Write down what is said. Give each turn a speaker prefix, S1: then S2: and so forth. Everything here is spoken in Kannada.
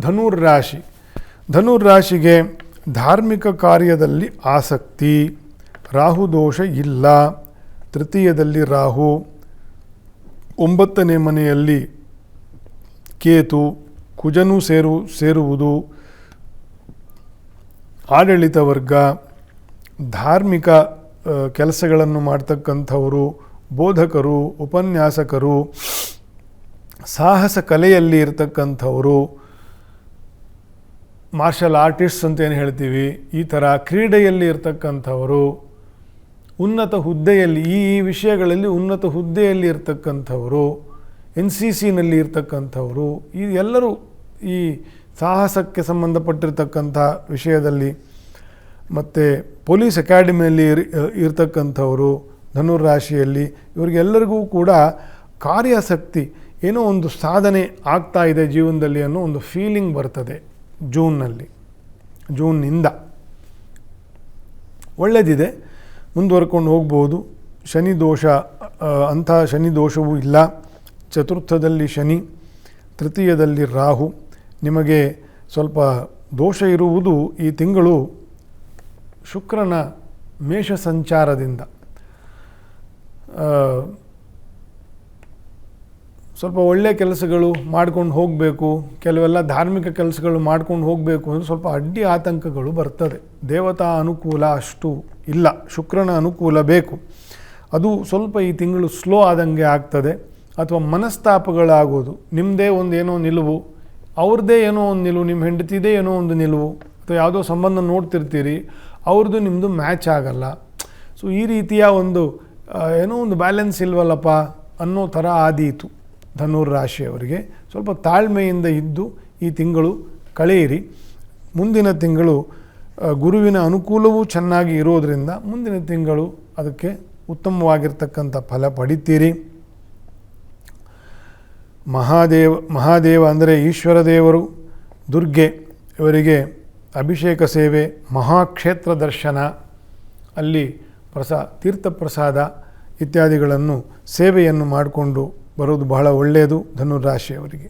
S1: ಧನುರ್ರಾಶಿ. ಧನುರ್ರಾಶಿಗೆ ಧಾರ್ಮಿಕ ಕಾರ್ಯದಲ್ಲಿ ಆಸಕ್ತಿ, ರಾಹು ದೋಷ ಇಲ್ಲ, ತೃತೀಯದಲ್ಲಿ ರಾಹು, 9ನೇ ಮನೆಯಲ್ಲಿ ಕೇತು, ಕುಜನೂ ಸೇರುವುದು, ಆಡಳಿತ ವರ್ಗ, ಧಾರ್ಮಿಕ ಕೆಲಸಗಳನ್ನು ಮಾಡ್ತಕ್ಕಂಥವರು, ಬೋಧಕರು, ಉಪನ್ಯಾಸಕರು, ಸಾಹಸ ಕಲೆಯಲ್ಲಿ ಇರತಕ್ಕಂಥವರು, ಮಾರ್ಷಲ್ ಆರ್ಟಿಸ್ಟ್ ಅಂತ ಏನು ಹೇಳ್ತೀವಿ, ಈ ಥರ ಕ್ರೀಡೆಯಲ್ಲಿ ಇರ್ತಕ್ಕಂಥವರು, ಉನ್ನತ ಹುದ್ದೆಯಲ್ಲಿ ಈ ವಿಷಯಗಳಲ್ಲಿ ಉನ್ನತ ಹುದ್ದೆಯಲ್ಲಿ ಇರ್ತಕ್ಕಂಥವರು, NCCನಲ್ಲಿ ಇರ್ತಕ್ಕಂಥವರು, ಈ ಎಲ್ಲರೂ ಈ ಸಾಹಸಕ್ಕೆ ಸಂಬಂಧಪಟ್ಟಿರ್ತಕ್ಕಂಥ ವಿಷಯದಲ್ಲಿ, ಮತ್ತು ಪೊಲೀಸ್ ಅಕಾಡೆಮಿಯಲ್ಲಿ ಇರ್ತಕ್ಕಂಥವರು ಧನುರ್ರಾಶಿಯಲ್ಲಿ, ಇವರಿಗೆಲ್ಲರಿಗೂ ಕೂಡ ಕಾರ್ಯಾಸಕ್ತಿ, ಏನೋ ಒಂದು ಸಾಧನೆ ಆಗ್ತಾ ಇದೆ ಜೀವನದಲ್ಲಿ ಅನ್ನೋ ಒಂದು ಫೀಲಿಂಗ್ ಬರ್ತದೆ. ಜೂನ್ನಿಂದ ಒಳ್ಳೆಯದಿದೆ, ಮುಂದುವರ್ಕೊಂಡು ಹೋಗ್ಬೋದು. ಶನಿ ದೋಷ ಅಂಥ ಶನಿ ದೋಷವೂ ಇಲ್ಲ. ಚತುರ್ಥದಲ್ಲಿ ಶನಿ, ತೃತೀಯದಲ್ಲಿ ರಾಹು. ನಿಮಗೆ ಸ್ವಲ್ಪ ದೋಷ ಇರುವುದು ಈ ತಿಂಗಳು ಶುಕ್ರನ ಮೇಷ ಸಂಚಾರದಿಂದ. ಸ್ವಲ್ಪ ಒಳ್ಳೆಯ ಕೆಲಸಗಳು ಮಾಡ್ಕೊಂಡು ಹೋಗಬೇಕು, ಕೆಲವೆಲ್ಲ ಧಾರ್ಮಿಕ ಕೆಲಸಗಳು ಮಾಡ್ಕೊಂಡು ಹೋಗಬೇಕು ಅಂದರೆ ಸ್ವಲ್ಪ ಅಡ್ಡಿ ಆತಂಕಗಳು ಬರ್ತದೆ. ದೇವತಾ ಅನುಕೂಲ ಅಷ್ಟು ಇಲ್ಲ, ಶುಕ್ರನ ಅನುಕೂಲ ಬೇಕು. ಅದು ಸ್ವಲ್ಪ ಈ ತಿಂಗಳು ಸ್ಲೋ ಆದಂಗೆ ಆಗ್ತದೆ. ಅಥವಾ ಮನಸ್ತಾಪಗಳಾಗೋದು, ನಿಮ್ಮದೇ ಒಂದು ಏನೋ ನಿಲುವು, ಅವ್ರದ್ದೇ ಏನೋ ಒಂದು ನಿಲುವು, ನಿಮ್ಮ ಹೆಂಡತಿದೇ ಏನೋ ಒಂದು ನಿಲುವು, ಅಥವಾ ಯಾವುದೋ ಸಂಬಂಧ ನೋಡ್ತಿರ್ತೀರಿ, ಅವ್ರದ್ದು ನಿಮ್ಮದು ಮ್ಯಾಚ್ ಆಗಲ್ಲ. ಸೊ ಈ ರೀತಿಯ ಒಂದು ಏನೋ ಒಂದು ಬ್ಯಾಲೆನ್ಸ್ ಇಲ್ವಲ್ಲಪ್ಪ ಅನ್ನೋ ಥರ ಆದೀತು ಧನುರ್ರಾಶಿಯವರಿಗೆ. ಸ್ವಲ್ಪ ತಾಳ್ಮೆಯಿಂದ ಇದ್ದು ಈ ತಿಂಗಳು ಕಳೆಯಿರಿ. ಮುಂದಿನ ತಿಂಗಳು ಗುರುವಿನ ಅನುಕೂಲವೂ ಚೆನ್ನಾಗಿ ಇರೋದರಿಂದ ಮುಂದಿನ ತಿಂಗಳು ಅದಕ್ಕೆ ಉತ್ತಮವಾಗಿರ್ತಕ್ಕಂಥ ಫಲ ಪಡಿತೀರಿ. ಮಹಾದೇವ ಅಂದರೆ ಈಶ್ವರ ದೇವರು, ದುರ್ಗೆ, ಇವರಿಗೆ ಅಭಿಷೇಕ ಸೇವೆ, ಮಹಾಕ್ಷೇತ್ರ ದರ್ಶನ, ಅಲ್ಲಿ ತೀರ್ಥ ಪ್ರಸಾದ ಇತ್ಯಾದಿಗಳನ್ನು ಸೇವೆಯನ್ನು ಮಾಡಿಕೊಂಡು ಬರೋದು ಬಹಳ ಒಳ್ಳೆಯದು ಧನುರಾಶಿಯವರಿಗೆ.